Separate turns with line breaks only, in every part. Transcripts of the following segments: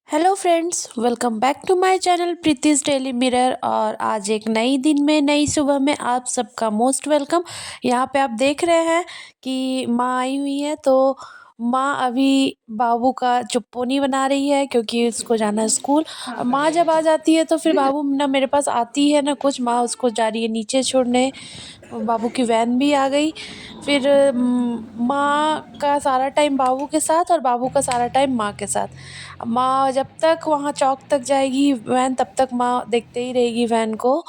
Hello friends, welcome back to my channel Preeti's daily mirror. और आज एक नई दिन में नई सुबह में आप सबका मोस्ट वेलकम। यहाँ पे आप देख रहे हैं कि माँ आई हुई है। तो माँ अभी बाबू का चुप्पोनी बना रही है क्योंकि उसको जाना है स्कूल। और माँ जब आ जाती है तो फिर बाबू ना मेरे पास आती है ना कुछ। माँ उसको जा रही है नीचे छोड़ने। बाबू की वैन भी आ गई। फिर माँ का सारा टाइम बाबू के साथ और बाबू का सारा टाइम माँ के साथ। माँ जब तक वहाँ चौक तक जाएगी वैन तब तक माँ देखते ही रहेगी वैन को।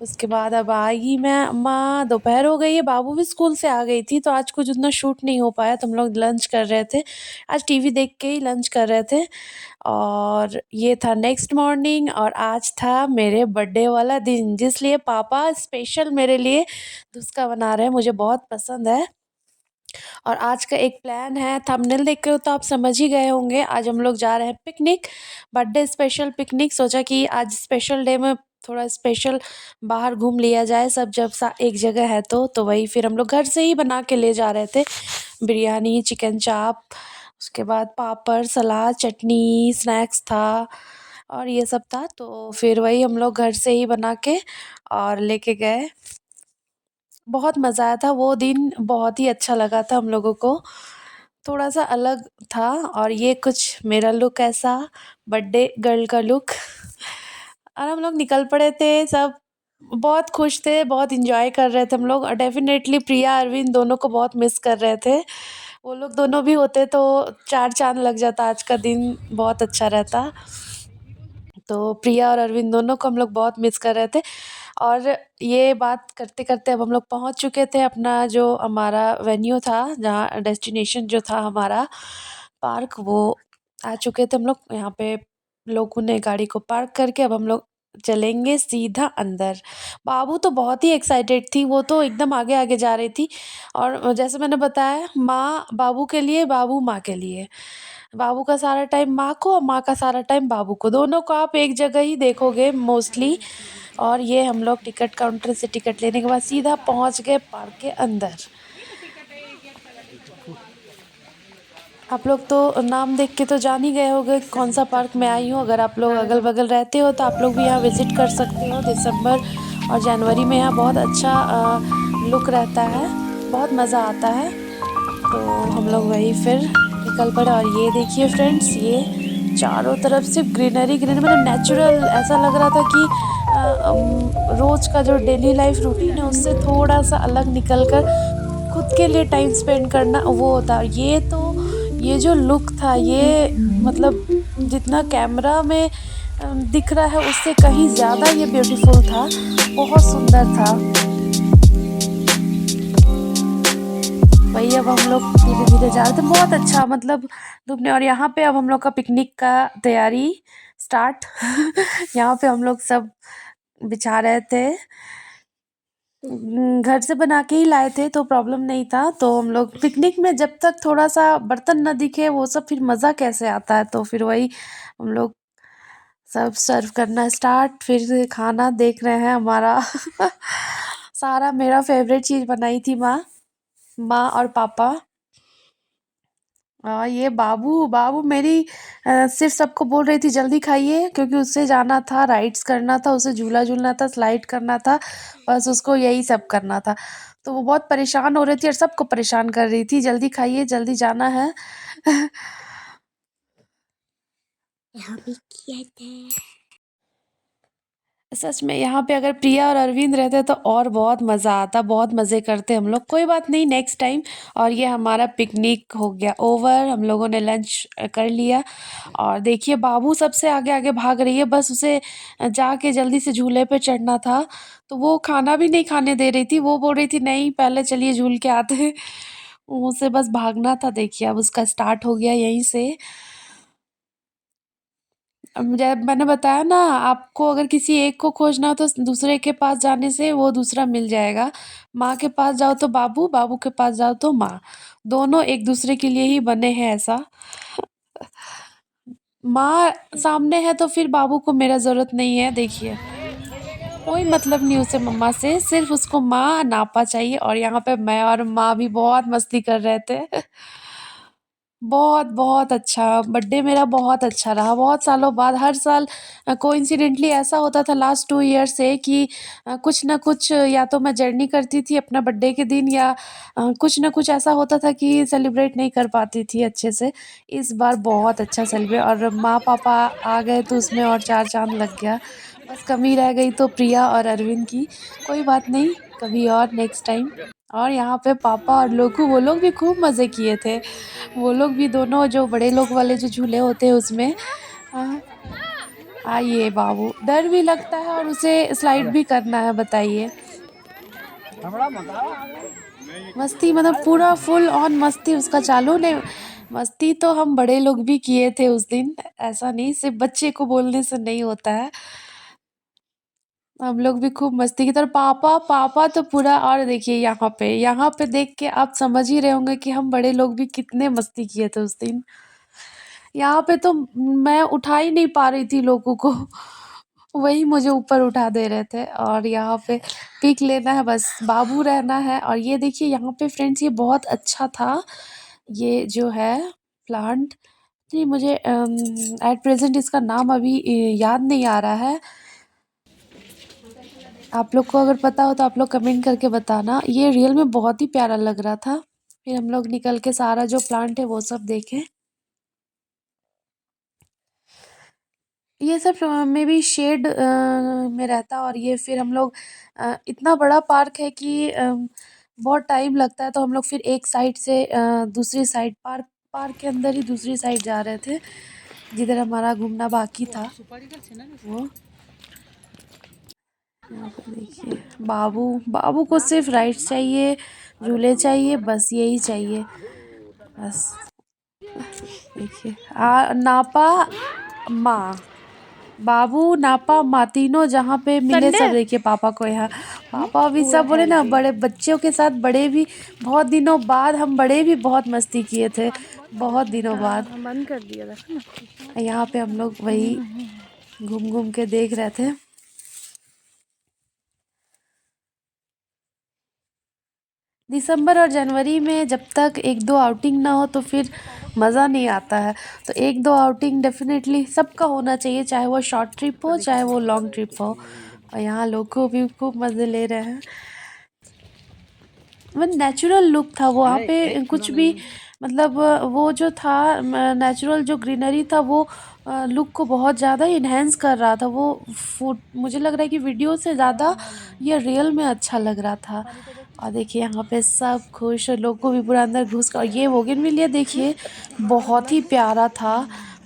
उसके बाद अब आएगी मैं माँ। दोपहर हो गई है, बाबू भी स्कूल से आ गई थी तो आज कुछ उतना शूट नहीं हो पाया। तो हम लोग लंच कर रहे थे, आज टीवी देख के ही लंच कर रहे थे। और ये था नेक्स्ट मॉर्निंग और आज था मेरे बर्थडे वाला दिन, जिसलिए पापा स्पेशल मेरे लिए धुसका बना रहे हैं। मुझे बहुत पसंद है। और आज का एक प्लान है, थंबनेल देख के तो आप समझ ही गए होंगे। आज हम लोग जा रहे हैं पिकनिक, बर्थडे स्पेशल पिकनिक। सोचा कि आज स्पेशल डे में थोड़ा स्पेशल बाहर घूम लिया जाए सब, जब सा एक जगह है तो वही फिर हम लोग घर से ही बना के ले जा रहे थे। बिरयानी, चिकन चाप, उसके बाद पापड़, सलाद, चटनी, स्नैक्स था और ये सब था। तो फिर वही हम लोग घर से ही बना के और लेके गए। बहुत मज़ा आया था वो दिन, बहुत ही अच्छा लगा था हम लोगों को। थोड़ा-सा अलग था। और ये कुछ मेरा लुक ऐसा, बर्थडे गर्ल का लुक। और हम लोग निकल पड़े थे सब, बहुत खुश थे, बहुत एन्जॉय कर रहे थे हम लोग। और डेफ़िनेटली प्रिया, अरविंद दोनों को बहुत मिस कर रहे थे। वो लोग दोनों भी होते तो चार चाँद लग जाता, आज का दिन बहुत अच्छा रहता। तो प्रिया और अरविंद दोनों को हम लोग बहुत मिस कर रहे थे। और ये बात करते-करते अब हम लोग पहुँच चुके थे अपना जो हमारा वेन्यू था, जहाँ डेस्टिनेशन जो था हमारा पार्क, वो आ चुके थे हम लोग। यहाँ पे लोगों ने गाड़ी को पार्क करके अब हम लोग चलेंगे सीधा अंदर। बाबू तो बहुत ही एक्साइटेड थी, वो तो एकदम आगे-आगे जा रही थी। और जैसे मैंने बताया, माँ बाबू के लिए, बाबू माँ के लिए। बाबू का सारा टाइम माँ को और माँ का सारा टाइम बाबू को, दोनों को आप एक जगह ही देखोगे मोस्टली। और ये हम लोग टिकट काउंटर से टिकट लेने के बाद सीधा पहुँच गए पार्क के अंदर। आप लोग तो नाम देख के तो जान ही गए होंगे कौन सा पार्क में आई हूँ। अगर आप लोग अगल-बगल रहते हो तो आप लोग भी यहाँ विज़िट कर सकते हो। दिसंबर और जनवरी में यहाँ बहुत अच्छा लुक रहता है, बहुत मज़ा आता है। तो हम लोग वही फिर निकल पड़े। और ये देखिए फ्रेंड्स, ये चारों तरफ सिर्फ ग्रीनरी ग्रीनरी, मतलब नेचुरल। ऐसा लग रहा था कि रोज़ का जो डेली लाइफ रूटीन है उससे थोड़ा-सा अलग निकल कर खुद के लिए टाइम स्पेंड करना वो होता है। ये जो लुक था, ये मतलब जितना कैमरा में दिख रहा है उससे कहीं ज़्यादा ये ब्यूटीफुल था, बहुत सुंदर था। वही अब हम लोग धीरे-धीरे जा रहे थे, बहुत अच्छा मतलब धूप ने। और यहाँ पे अब हम लोग का पिकनिक का तैयारी स्टार्ट। यहाँ पे हम लोग सब बिछा रहे थे। घर से बना के ही लाए थे तो प्रॉब्लम नहीं था। तो हम लोग पिकनिक में जब तक थोड़ा-सा बर्तन ना दिखे वो सब, फिर मज़ा कैसे आता है। तो फिर वही हम लोग सब सर्व करना स्टार्ट। फिर खाना देख रहे हैं हमारा। सारा मेरा फ़ेवरेट चीज़ बनाई थी माँ, माँ और पापा। ये बाबू बाबू मेरी सिर्फ़ सबको बोल रही थी जल्दी खाइए, क्योंकि उससे जाना था, राइड्स करना था, उसे झूला झूलना था, स्लाइड करना था, बस उसको यही सब करना था। तो वो बहुत परेशान हो रही थी और सबको परेशान कर रही थी, जल्दी खाइए, जल्दी जाना है। यहाँ पे किया था। सच में यहाँ पे अगर प्रिया और अरविंद रहते तो और बहुत मज़ा आता, बहुत मज़े करते हम लोग। कोई बात नहीं, नेक्स्ट टाइम। और ये हमारा पिकनिक हो गया ओवर, हम लोगों ने लंच कर लिया। और देखिए बाबू सबसे आगे-आगे भाग रही है, बस उसे जाके जल्दी से झूले पे चढ़ना था। तो वो खाना भी नहीं खाने दे रही थी, वो बोल रही थी नहीं पहले चलिए झूल के आते हैं। उसे बस भागना था। देखिए अब उसका स्टार्ट हो गया यहीं से। अब जब मैंने बताया ना, आपको अगर किसी एक को खोजना हो तो दूसरे के पास जाने से वो दूसरा मिल जाएगा। माँ के पास जाओ तो बाबू, बाबू के पास जाओ तो माँ, दोनों एक दूसरे के लिए ही बने हैं ऐसा। माँ सामने है तो फिर बाबू को मेरा ज़रूरत नहीं है। देखिए कोई मतलब नहीं उसे मम्मा से, सिर्फ़ उसको माँ नापा चाहिए। और यहाँ पे मैं और माँ भी बहुत मस्ती कर रहे थे। बहुत, बहुत अच्छा, बर्थडे मेरा बहुत अच्छा रहा, बहुत सालों बाद हर साल कोइंसिडेंटली ऐसा होता था लास्ट 2 ईयर से कि कुछ न कुछ या तो मैं जर्नी करती थी अपना बर्थडे के दिन या कुछ न कुछ ऐसा होता था कि सेलिब्रेट नहीं कर पाती थी अच्छे से। इस बार बहुत अच्छा सेलिब्रेट और माँ-पापा आ गए तो उसमें और 4 चाँद लग गया। बस कमी रह गई तो प्रिया और अरविंद की, कोई बात नहीं, कभी और नेक्स्ट टाइम। और यहाँ पे पापा और लोगू वो लोग भी खूब मज़े किए थे। वो लोग भी दोनों जो बड़े लोग वाले जो झूले होते हैं उसमें हाँ, आइए बाबू, डर भी लगता है और उसे स्लाइड भी करना है बताइए। मस्ती मतलब पूरा फुल ऑन मस्ती उसका चालू नहीं मस्ती तो हम बड़े लोग भी किए थे उस दिन, ऐसा नहीं सिर्फ़ बच्चे को बोलने से नहीं होता है। हम लोग भी खूब मस्ती की और पापा पापा तो पूरा और देखिए यहाँ पे देख के आप समझ ही रहे होंगे कि हम बड़े लोग भी कितने मस्ती किए थे उस दिन। यहाँ पे तो मैं उठा ही नहीं पा रही थी लोगों को, वही मुझे ऊपर उठा दे रहे थे और यहाँ पे पिक लेना है बस, बाबू रहना है और ये देखिए यहाँ पे फ्रेंड्स ये बहुत अच्छा था, ये जो है प्लांट जी मुझे एट प्रेज़ेंट इसका नाम अभी याद नहीं आ रहा है। आप लोग को अगर पता हो तो आप लोग कमेंट करके बताना। ये रियल में बहुत ही प्यारा लग रहा था। फिर हम लोग निकल के सारा जो प्लांट है वो सब देखे। ये सब मे बी शेड में रहता और ये फिर हम लोग इतना बड़ा पार्क है कि बहुत टाइम लगता है तो हम लोग फिर एक साइड से दूसरी साइड पार्क पार्क के अंदर ही दूसरी साइड जा रहे थे, जिधर हमारा घूमना बाकी था वो। यहाँ पे देखिए बाबू बाबू को सिर्फ राइड्स चाहिए, झूले चाहिए, बस यही चाहिए। बस देखिए नापा माँ बाबू नापा माँ तीनों जहाँ पे मिले सब देखिए पापा को यहाँ पापा भी सब बोले ना बड़े बच्चों के साथ बड़े भी बहुत दिनों बाद हम बड़े भी बहुत मस्ती किए थे बहुत दिनों बाद। बंद कर दिया था यहाँ पे हम लोग वही घूम घूम के देख रहे थे। दिसंबर और जनवरी में जब तक 1-2 आउटिंग ना हो तो फिर मज़ा नहीं आता है। तो 1-2 आउटिंग डेफ़िनेटली सबका होना चाहिए, चाहे वो शॉर्ट ट्रिप हो, चाहे वो लॉन्ग ट्रिप हो। और यहाँ लोग को भी खूब मज़े ले रहे हैं। मतलब नेचुरल लुक था वहाँ पे कुछ भी मतलब वो जो था नेचुरल जो ग्रीनरी था वो लुक को बहुत ज़्यादा इन्हेंस कर रहा था वो फूड मुझे लग रहा है कि वीडियो से ज़्यादा ये रियल में अच्छा लग रहा था। और देखिए यहाँ पे सब खुश लोग को भी पूरा अंदर घुस कर और ये बोगनविलिया देखिए बहुत ही प्यारा था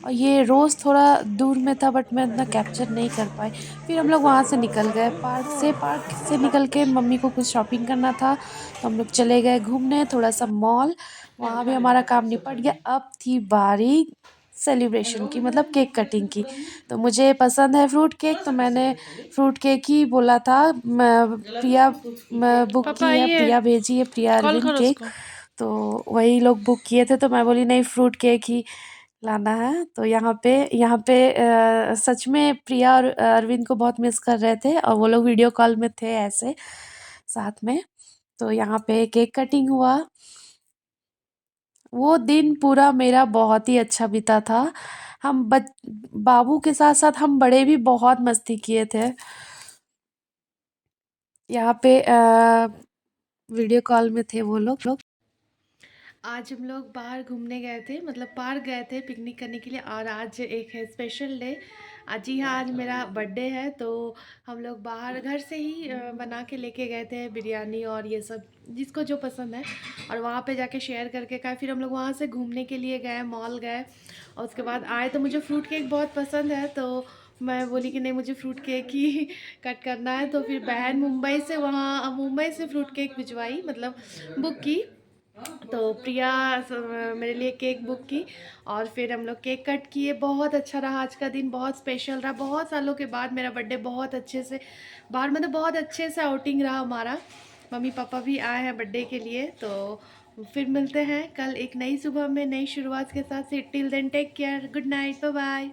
और ये रोज़ थोड़ा दूर में था बट मैं इतना कैप्चर नहीं कर पाई। फिर हम लोग वहाँ से निकल गए पार्क से निकल के मम्मी को कुछ शॉपिंग करना था तो हम लोग चले गए घूमने थोड़ा-सा मॉल, वहाँ भी हमारा काम निपट गया। अब थी बारी सेलिब्रेशन की मतलब केक कटिंग की। तो मुझे पसंद है फ्रूट केक तो मैंने फ्रूट केक ही बोला था। मैं प्रिया बुक की है, प्रिया भेजी है, प्रिया अरविंद केक। तो वही लोग बुक किए थे तो मैं बोली नहीं फ्रूट केक ही लाना है। तो यहाँ पे सच में प्रिया और अरविंद को बहुत मिस कर रहे थे और वो लोग वीडियो कॉल में थे ऐसे साथ में। तो यहाँ पे केक कटिंग हुआ। वो दिन पूरा मेरा बहुत ही अच्छा बीता था। हम बच बाबू के साथ-साथ हम बड़े भी बहुत मस्ती किए थे। यहाँ पे वीडियो कॉल में थे वो लोग। आज हम लोग बाहर घूमने गए थे मतलब पार्क गए थे पिकनिक करने के लिए और आज एक है स्पेशल डे। जी हाँ आज मेरा बर्थडे है तो हम लोग बाहर घर से ही बना के लेके गए थे बिरयानी और ये सब जिसको जो पसंद है और वहाँ पे जाके शेयर करके खाए। फिर हम लोग वहाँ से घूमने के लिए गए मॉल गए और उसके बाद आए तो मुझे फ्रूट केक बहुत पसंद है तो मैं बोली कि नहीं मुझे फ्रूट केक ही कट करना है। तो फिर बहन मुंबई से फ्रूट केक भिजवाई मतलब बुक की। तो प्रिया मेरे लिए केक बुक की और फिर हम लोग केक कट किए। बहुत अच्छा रहा आज का दिन, बहुत स्पेशल रहा। बहुत सालों के बाद मेरा बर्थडे बहुत अच्छे से बाहर मतलब बहुत अच्छे से आउटिंग रहा हमारा। मम्मी पापा भी आए हैं बर्थडे के लिए। तो फिर मिलते हैं कल एक नई सुबह में नई शुरुआत के साथ। Till then take care, good night, bye bye.